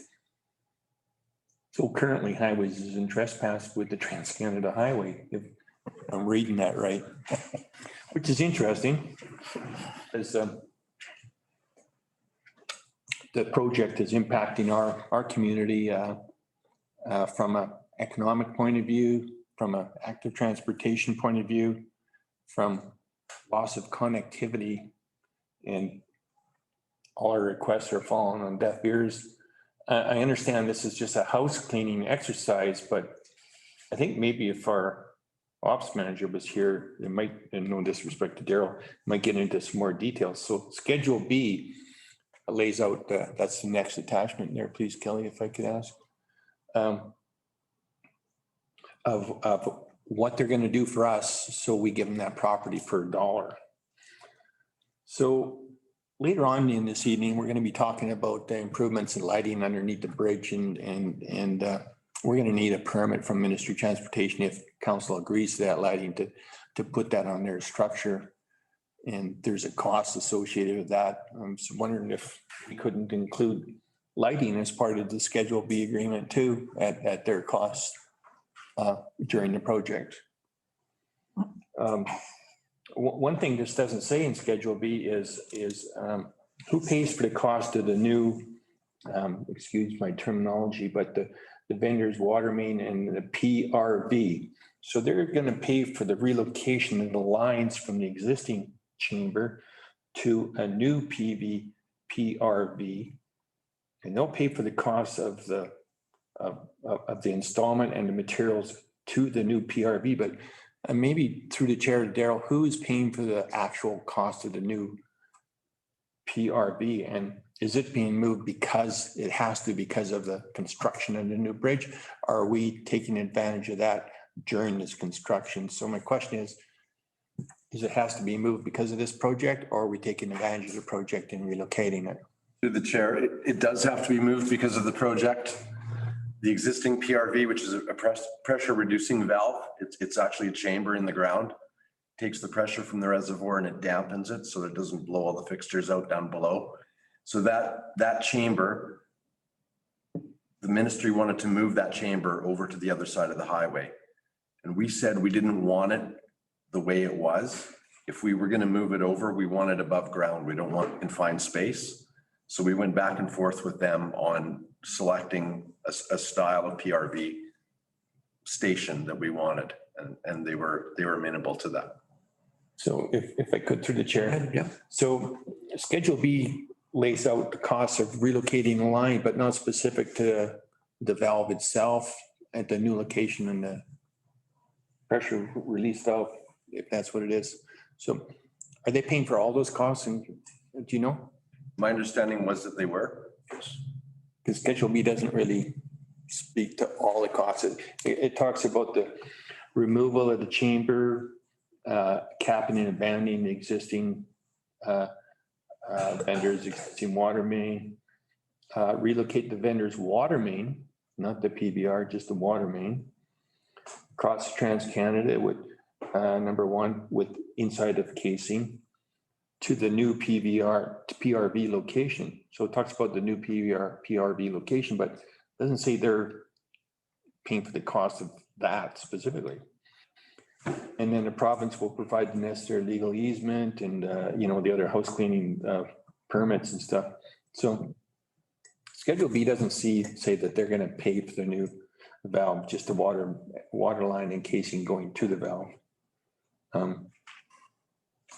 currently Highways is in trespass with the Trans-Canada Highway, if I'm reading that right, which is interesting, as the project is impacting our community from an economic point of view, from an active transportation point of view, from loss of connectivity, and all our requests are falling on deaf ears. I understand this is just a house cleaning exercise, but I think maybe if our ops manager was here, it might, and no disrespect to Daryl, might get into some more details. So Schedule B lays out, that's the next attachment there, please, Kelly, if I could ask. Of what they're going to do for us, so we give them that property for $1. So later on in this evening, we're going to be talking about the improvements in lighting underneath the bridge and we're gonna need a permit from Ministry of Transportation if council agrees to that lighting to put that on their structure. And there's a cost associated with that. I'm just wondering if we couldn't include lighting as part of the Schedule B agreement too, at their cost during the project. One thing this doesn't say in Schedule B is who pays for the cost of the new, excuse my terminology, but the vendor's water main and the PRV. So they're gonna pay for the relocation of the lines from the existing chamber to a new PRV. And they'll pay for the cost of the installment and the materials to the new PRV, but maybe through the chair, Daryl, who is paying for the actual cost of the new PRV? And is it being moved because it has to because of the construction of the new bridge? Or are we taking advantage of that during this construction? So my question is it has to be moved because of this project, or are we taking advantage of the project and relocating it? Through the chair, it does have to be moved because of the project. The existing PRV, which is a pressure reducing valve, it's actually a chamber in the ground, takes the pressure from the reservoir and it dampens it so that it doesn't blow all the fixtures out down below. So that chamber, the ministry wanted to move that chamber over to the other side of the highway. And we said we didn't want it the way it was. If we were going to move it over, we want it above ground. We don't want confined space. So we went back and forth with them on selecting a style of PRV station that we wanted, and they were amenable to that. So if I could, through the chair. Yeah. So Schedule B lays out the cost of relocating the line, but not specific to the valve itself at the new location and the pressure release valve, if that's what it is. So are they paying for all those costs? And do you know? My understanding was that they were. Because Schedule B doesn't really speak to all the costs. It talks about the removal of the chamber, capping and abandoning the existing vendor's existing water main, relocate the vendor's water main, not the PBR, just the water main, across Trans-Canada with number one, with inside of casing to the new PRV location. So it talks about the new PRV location, but doesn't say they're paying for the cost of that specifically. And then the province will provide the necessary legal easement and, the other house cleaning permits and stuff. So Schedule B doesn't say that they're going to pay for the new valve, just the water line and casing going to the valve.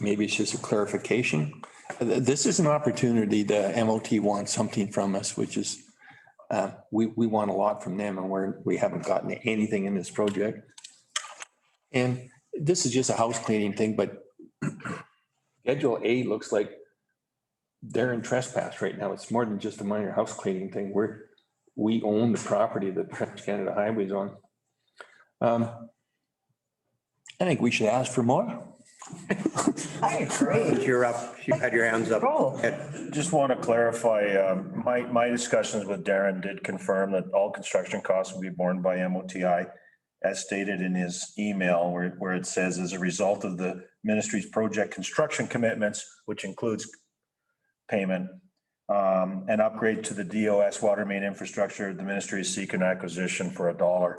Maybe it's just a clarification. This is an opportunity. The MOT wants something from us, which is we want a lot from them, and we haven't gotten anything in this project. And this is just a house cleaning thing, but Schedule A looks like they're in trespass right now. It's more than just a minor house cleaning thing. We own the property that Trans-Canada Highway's on. I think we should ask for more. I agree. You're up. You had your hands up. Roll. Just want to clarify, my discussions with Darren did confirm that all construction costs will be borne by MOTI, as stated in his email, where it says, as a result of the ministry's project construction commitments, which includes payment, and upgrade to the DOS water main infrastructure, the ministry is seeking acquisition for $1.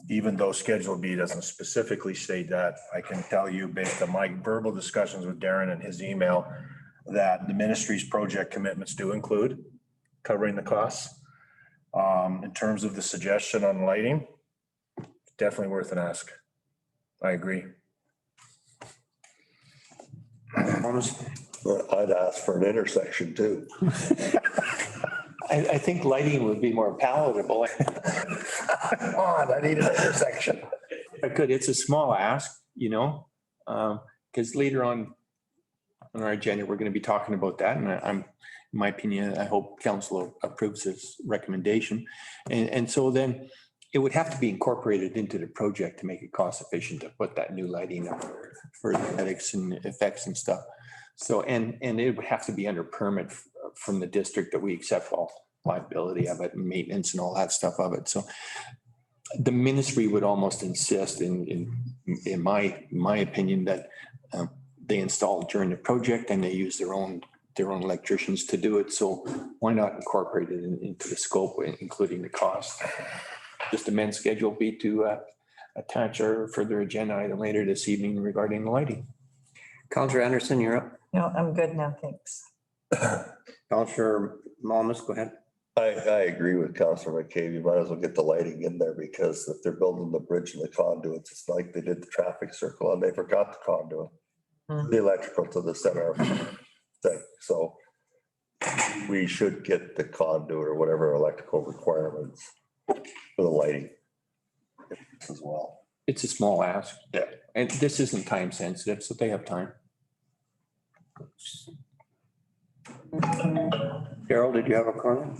Even though Schedule B doesn't specifically state that, I can tell you based on my verbal discussions with Darren and his email that the ministry's project commitments do include covering the costs. In terms of the suggestion on lighting, definitely worth an ask. I agree. I'd ask for an intersection too. I think lighting would be more palatable. Come on, I need an intersection. Good, it's a small ask, because later on our agenda, we're going to be talking about that. And in my opinion, I hope council approves this recommendation. And so then it would have to be incorporated into the project to make it cost efficient to put that new lighting up for aesthetics and effects and stuff. So, and it would have to be under permit from the district that we accept all liability of it and maintenance and all that stuff of it. So the ministry would almost insist in my opinion that they install it during the project and they use their own electricians to do it. So why not incorporate it into the scope, including the cost? Just amend Schedule B to attach our further agenda item later this evening regarding the lighting. Counselor Anderson, you're up. No, I'm good now, thanks. Counselor Malmus, go ahead. I agree with Councilor McCabe. You might as well get the lighting in there because if they're building the bridge and the conduits, it's like they did the traffic circle and they forgot the conduit. The electrical to the center of the thing. So we should get the conduit or whatever electrical requirements for the lighting as well. It's a small ask. Yeah. And this isn't time sensitive, so they have time. Darrell, did you have a comment?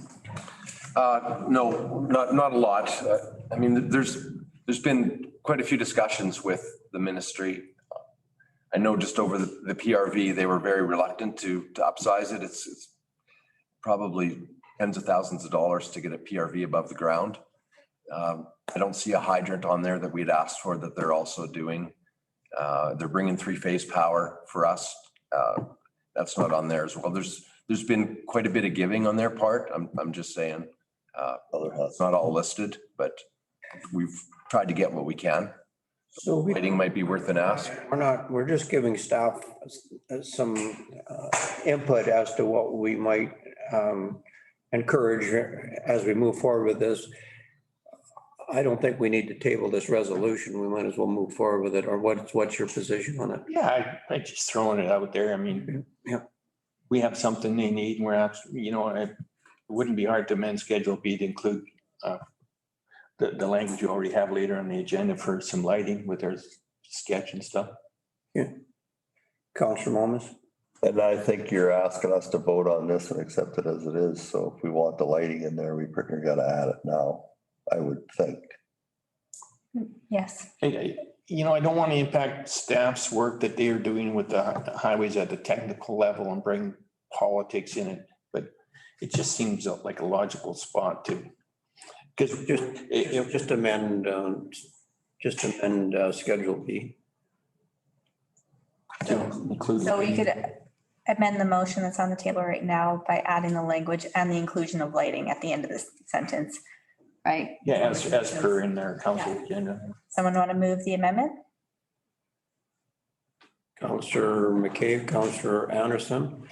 No, not a lot. I mean, there's been quite a few discussions with the ministry. I know just over the PRV, they were very reluctant to upsize it. It's probably tens of thousands of dollars to get a PRV above the ground. I don't see a hydrant on there that we'd asked for that they're also doing. They're bringing three-phase power for us. That's not on there as well. There's been quite a bit of giving on their part. I'm just saying, it's not all listed, but we've tried to get what we can. So Lighting might be worth an ask. we're just giving staff some input as to what we might encourage as we move forward with this. I don't think we need to table this resolution. We might as well move forward with it. Or what's your position on it? Yeah, I just throwing it out there. I mean, Yeah. we have something they need and we're actually, it wouldn't be hard to amend Schedule B to include the language you already have later on the agenda for some lighting with our sketch and stuff. Yeah. Counselor Malmus? And I think you're asking us to vote on this and accept it as it is. So if we want the lighting in there, we pretty much gotta add it now, I would think. Yes. I don't want to impact staff's work that they are doing with the highways at the technical level and bring politics in it, but it just seems like a logical spot to, because Just amend Schedule B. to include. So we could amend the motion that's on the table right now by adding the language and the inclusion of lighting at the end of this sentence, right? Yeah, as per in their council agenda. Someone want to move the amendment? Counselor McCabe, Counselor Anderson.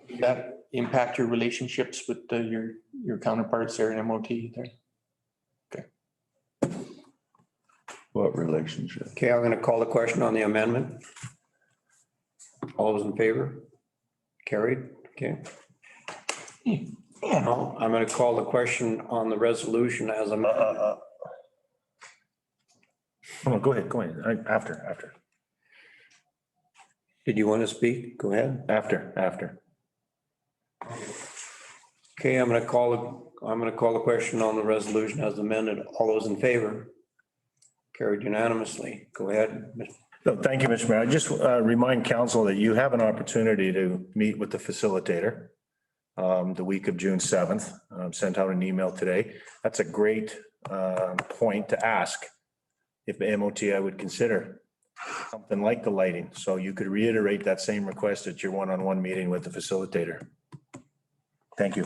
Does that impact your relationships with your counterparts there in MOT there? What relationship? Okay, I'm going to call the question on the amendment. All those in favor? Carried. Okay. Now, I'm going to call the question on the resolution as amended. Oh, go ahead. After. Did you want to speak? Go ahead. After. Okay, I'm going to call the question on the resolution as amended. All those in favor? Carried unanimously. Go ahead. No, thank you, Mr. Mayor. I just remind council that you have an opportunity to meet with the facilitator the week of June 7th. Sent out an email today. That's a great point to ask if the MOTI would consider something like the lighting. So you could reiterate that same request at your one-on-one meeting with the facilitator. Thank you.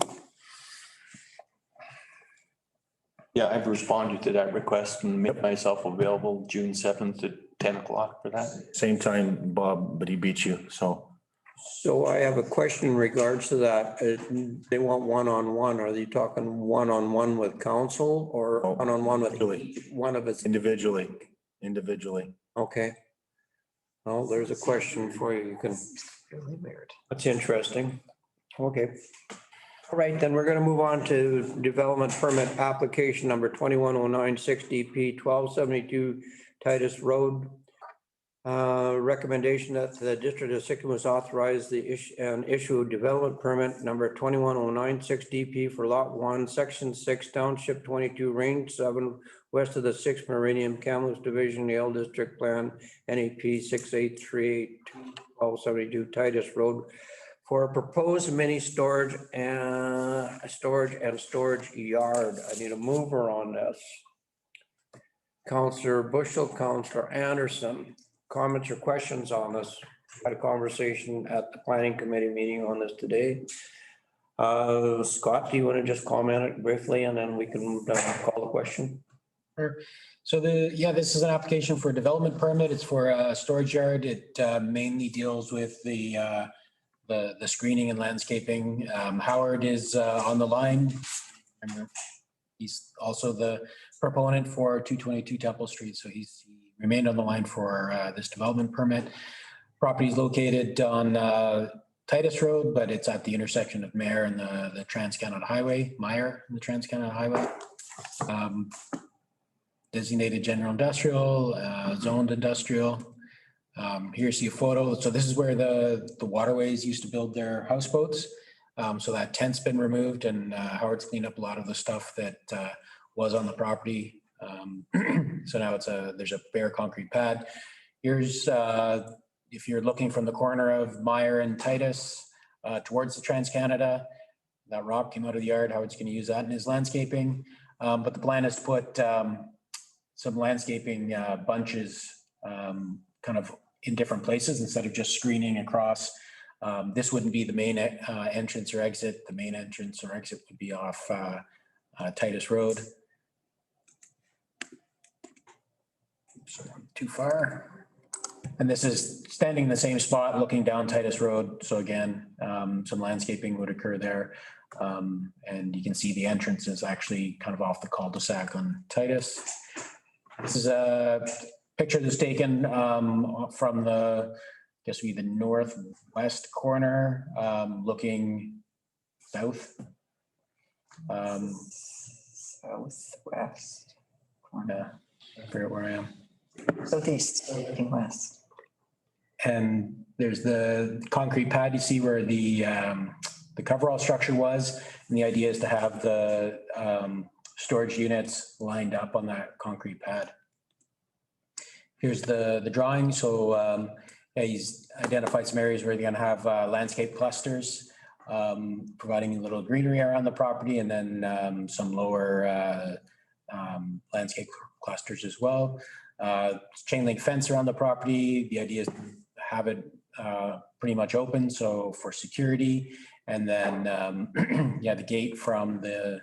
Yeah, I've responded to that request and made myself available June 7th at 10 o'clock for that. Same time, Bob, but he beat you, so. So I have a question in regards to that. They want one-on-one. Are they talking one-on-one with council or one-on-one with one of its? Individually. Okay. Well, there's a question for you. You can. Really weird. That's interesting. Okay. All right, then we're going to move on to development permit application number 21096 DP 1272 Titus Road. Recommendation that the District of Sycamore authorize the issue development permit number 21096 DP for Lot 1, Section 6, Township 22, Range 7, west of the 6th Meridian, Kamloops Division, Yale District Plan, NEP 6838 1272 Titus Road for a proposed mini storage and storage yard. I need a mover on this. Counselor Bushel, Counselor Anderson, comments or questions on this? Had a conversation at the planning committee meeting on this today. Scott, do you want to just comment it briefly and then we can call the question? Sure. So this is an application for a development permit. It's for a storage yard. It mainly deals with the screening and landscaping. Howard is on the line. He's also the proponent for 222 Temple Street. So he remained on the line for this development permit. Property is located on Titus Road, but it's at the intersection of Mare and the Trans-Canada Highway, Meyer and the Trans-Canada Highway. Designated general industrial, zoned industrial. Here you see a photo. So this is where the waterways used to build their houseboats. So that tent's been removed and Howard's cleaned up a lot of the stuff that was on the property. So now there's a bare concrete pad. Here's, if you're looking from the corner of Meyer and Titus towards the Trans-Canada, that rock came out of the yard. Howard's going to use that in his landscaping. But the plan is to put some landscaping bunches kind of in different places instead of just screening across. This wouldn't be the main entrance or exit. The main entrance or exit would be off Titus Road. So too far. And this is standing in the same spot, looking down Titus Road. So again, some landscaping would occur there. And you can see the entrance is actually kind of off the cul-de-sac on Titus. This is a picture that's taken from the, I guess would be the northwest corner, looking south. Southwest. Yeah, I forget where I am. Southeast, looking west. And there's the concrete pad you see where the coverall structure was. And the idea is to have the storage units lined up on that concrete pad. Here's the drawing. So yeah, he's identified some areas where they're going to have landscape clusters, providing a little greenery around the property, and then some lower landscape clusters as well. Chain link fence around the property. The idea is to have it pretty much open, so for security. And then, yeah, the gate from the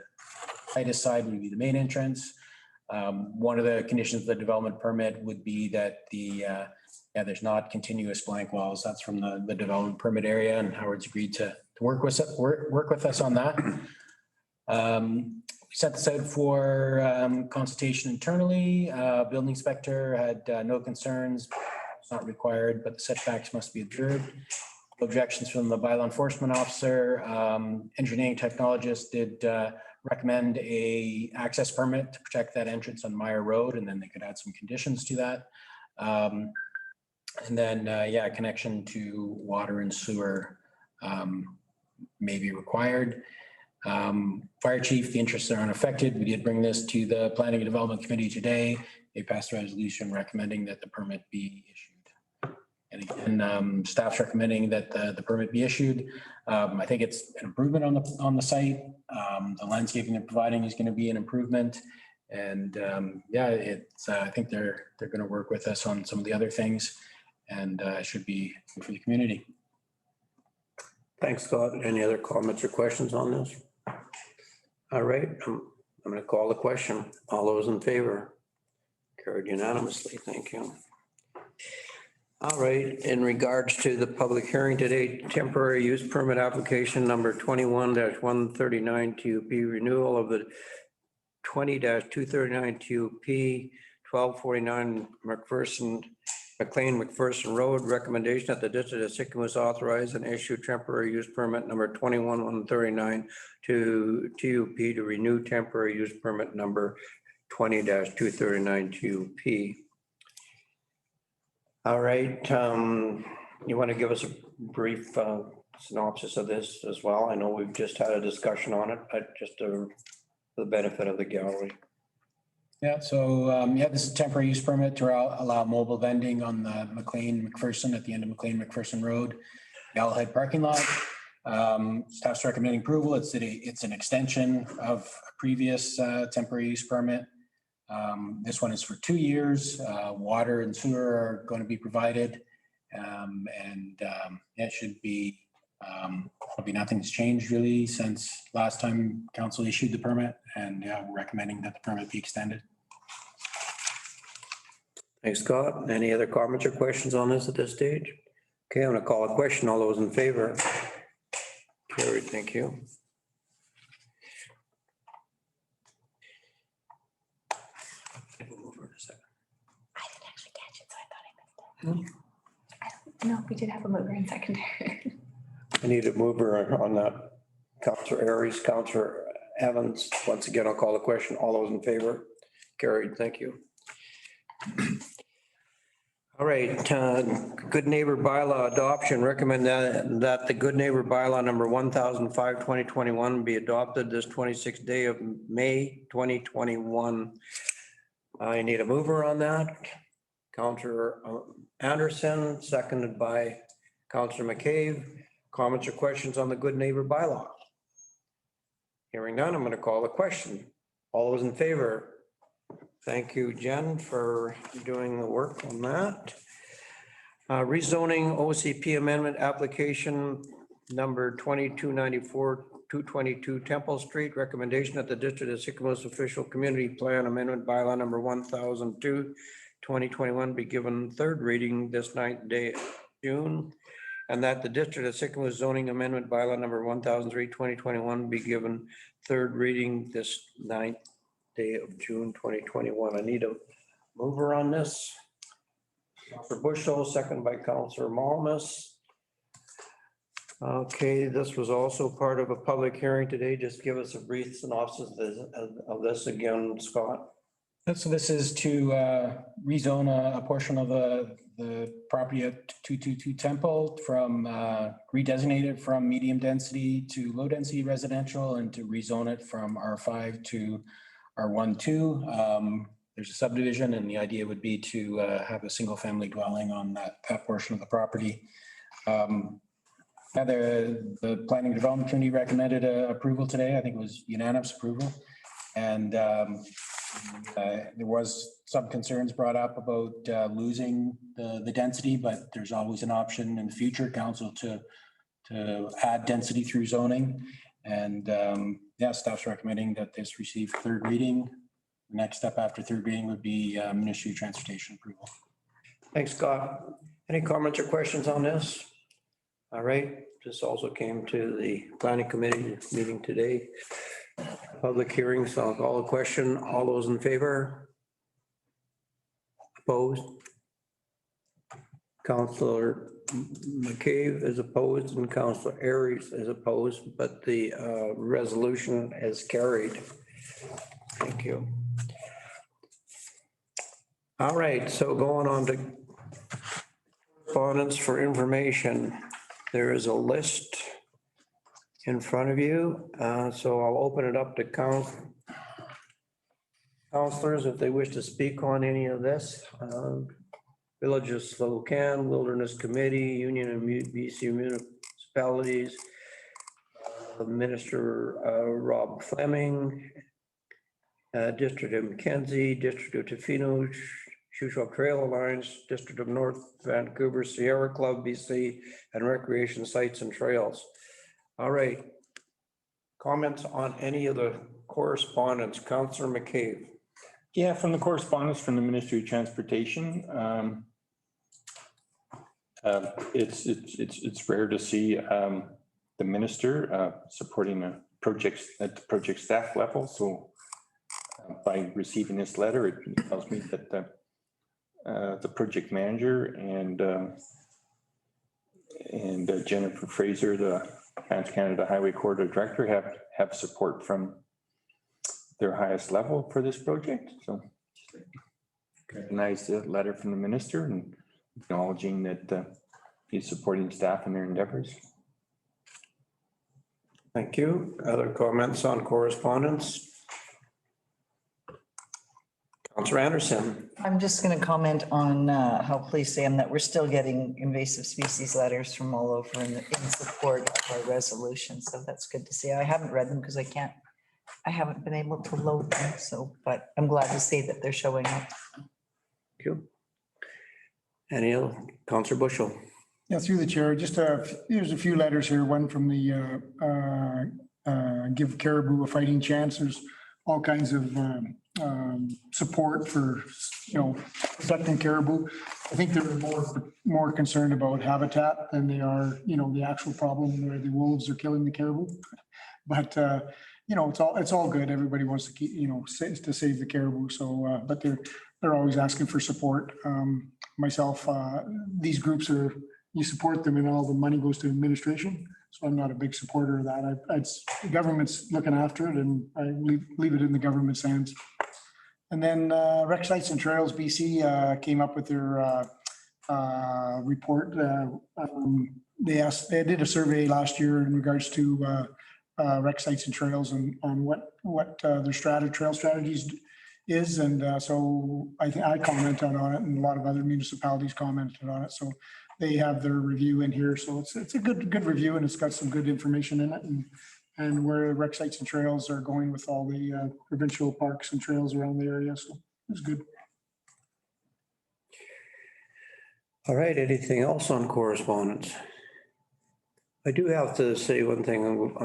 Titus side would be the main entrance. One of the conditions of the development permit would be that there's not continuous blank walls. That's from the development permit area, and Howard's agreed to work with us on that. We sent this out for consultation internally. Building inspector had no concerns. It's not required, but the setbacks must be observed. Objections from the bylaw enforcement officer. Engineering technologist did recommend a access permit to protect that entrance on Meyer Road, and then they could add some conditions to that. And then, yeah, connection to water and sewer may be required. Fire chief, the interests are unaffected. We did bring this to the Planning and Development Committee today. They passed a resolution recommending that the permit be issued. And again, staff's recommending that the permit be issued. I think it's an improvement on the site. The landscaping they're providing is going to be an improvement. And yeah, it's I think they're going to work with us on some of the other things, and should be good for the community. Thanks, Scott. Any other comments or questions on this? All right, I'm going to call the question. All those in favor? Carried unanimously. Thank you. All right, in regards to the public hearing today, temporary use permit application number 21-139 TUP renewal of the 20-239 TUP 1249 McLean McPherson Road. Recommendation that the District of Sycamus authorize and issue temporary use permit number 21-139 to TUP to renew temporary use permit number 20-239 TUP. All right, you want to give us a brief synopsis of this as well? I know we've just had a discussion on it, but just for the benefit of the gallery. Yeah, so yeah, this is a temporary use permit to allow mobile vending on the McLean McPherson at the end of McLean McPherson Road, Yellowhead parking lot. Staff's recommending approval. It's an extension of a previous temporary use permit. This one is for 2 years. Water and sewer are going to be provided. It should be, probably nothing's changed really since last time council issued the permit, and we're recommending that the permit be extended. Thanks, Scott. Any other comments or questions on this at this stage? Okay, I'm gonna call a question. All those in favor? Carried, thank you. I didn't actually catch it, so I thought I missed it. I don't know if we did have a mover and seconder. I need a mover on that. Counselor Aries, Counselor Evans. Once again, I'll call the question. All those in favor? Carried, thank you. All right, good neighbor bylaw adoption. Recommend that the good neighbor bylaw number 1005/2021 be adopted this 26th day of May 2021. I need a mover on that. Counselor Anderson, seconded by Counselor McCabe. Comments or questions on the good neighbor bylaw? Hearing none, I'm going to call the question. All those in favor? Thank you, Jen, for doing the work on that. Rezoning OCP amendment application number 2294, 222 Temple Street. Recommendation that the District of Sycamores official community plan amendment bylaw number 1002, 2021 be given third reading this 9th day of June. And that the District of Sycamore zoning amendment bylaw number 1003, 2021 be given third reading this 9th day of June, 2021. I need a mover on this. Counselor Bushel, second by Counselor Malmus. Okay, this was also part of a public hearing today. Just give us a brief synopsis of this again, Scott. So this is to rezone a portion of the property at 222 Temple from redesignated from medium density to low density residential, and to rezone it from R5 to R12. There's a subdivision, and the idea would be to have a single family dwelling on that portion of the property. The Planning Development Committee recommended approval today. I think it was unanimous approval. And there was some concerns brought up about losing the density, but there's always an option in the future, council, to add density through zoning. And staff's recommending that this receive third reading. The next step after third reading would be Ministry of Transportation approval. Thanks, Scott. Any comments or questions on this? All right, this also came to the planning committee meeting today. Public hearing, so I'll call a question. All those in favor? Opposed? Counselor McCabe is opposed and Counselor Aries is opposed, but the resolution is carried. Thank you. All right, so going on to correspondence for information. There is a list in front of you, so I'll open it up to counselors if they wish to speak on any of this. Village of Slocan, Wilderness Committee, Union and BC Municipalities, Minister Rob Fleming, District of Mackenzie, District of Tofino, Shuswap Trail Alliance, District of North Vancouver, Sierra Club, BC, and Recreation Sites and Trails. All right. Comments on any of the correspondence? Councillor McCabe. Yeah, from the correspondence from the Ministry of Transportation, it's rare to see the minister supporting a project at the project staff level. So by receiving this letter, it tells me that the project manager and Jennifer Fraser, the Trans-Canada Highway Corridor Director, have support from their highest level for this project. So recognize the letter from the minister and acknowledging that he's supporting staff in their endeavors. Thank you. Other comments on correspondence? Counselor Anderson. I'm just going to comment on how pleased I am that we're still getting invasive species letters from all over in support of our resolution. So that's good to see. I haven't read them because I haven't been able to load them. So, but I'm glad to see that they're showing up. Thank you. Any other? Counselor Bushel. Yeah, through the chair, just here's a few letters here. One from the Give Caribou a Fighting Chance. There's all kinds of support for, protecting caribou. I think they're more concerned about habitat than they are, the actual problem where the wolves are killing the caribou. But it's all good. Everybody wants to keep, to save the caribou. So, but they're always asking for support. Myself, these groups you support them and all the money goes to administration. So I'm not a big supporter of that. The government's looking after it and I leave it in the government's hands. And then Rec Sites and Trails BC came up with their report. They did a survey last year in regards to Rec Sites and Trails and on what their trail strategies is. And so I commented on it and a lot of other municipalities commented on it. So they have their review in here. So it's a good review and it's got some good information in it and where Rec Sites and Trails are going with all the provincial parks and trails around the area. So it's good. All right, anything else on correspondence? I do have to say one thing in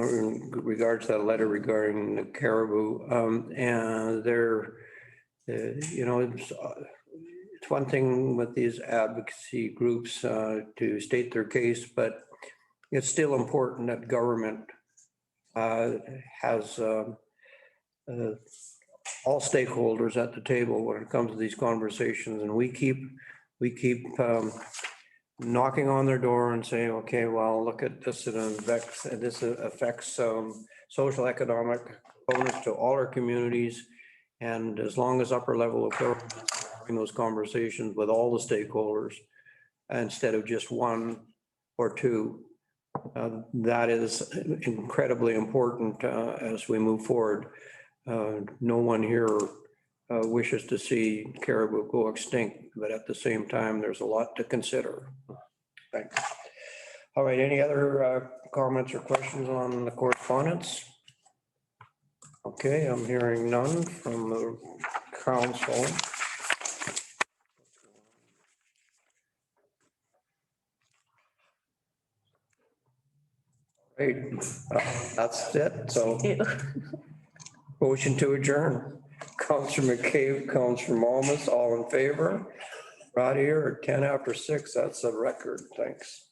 regards to that letter regarding the caribou. And it's one thing with these advocacy groups to state their case, but it's still important that government has all stakeholders at the table when it comes to these conversations. And we keep knocking on their door and saying, okay, well, look at this, this affects social economic components to all our communities. And as long as upper level of government is having those conversations with all the stakeholders instead of just one or two, that is incredibly important as we move forward. No one here wishes to see caribou go extinct, but at the same time, there's a lot to consider. Thanks. All right, any other comments or questions on the correspondence? Okay, I'm hearing none from the council. Great, that's it. So motion to adjourn. Councillor McCabe, Councillor Malmus, all in favor? Right here at 6:10. That's a record. Thanks.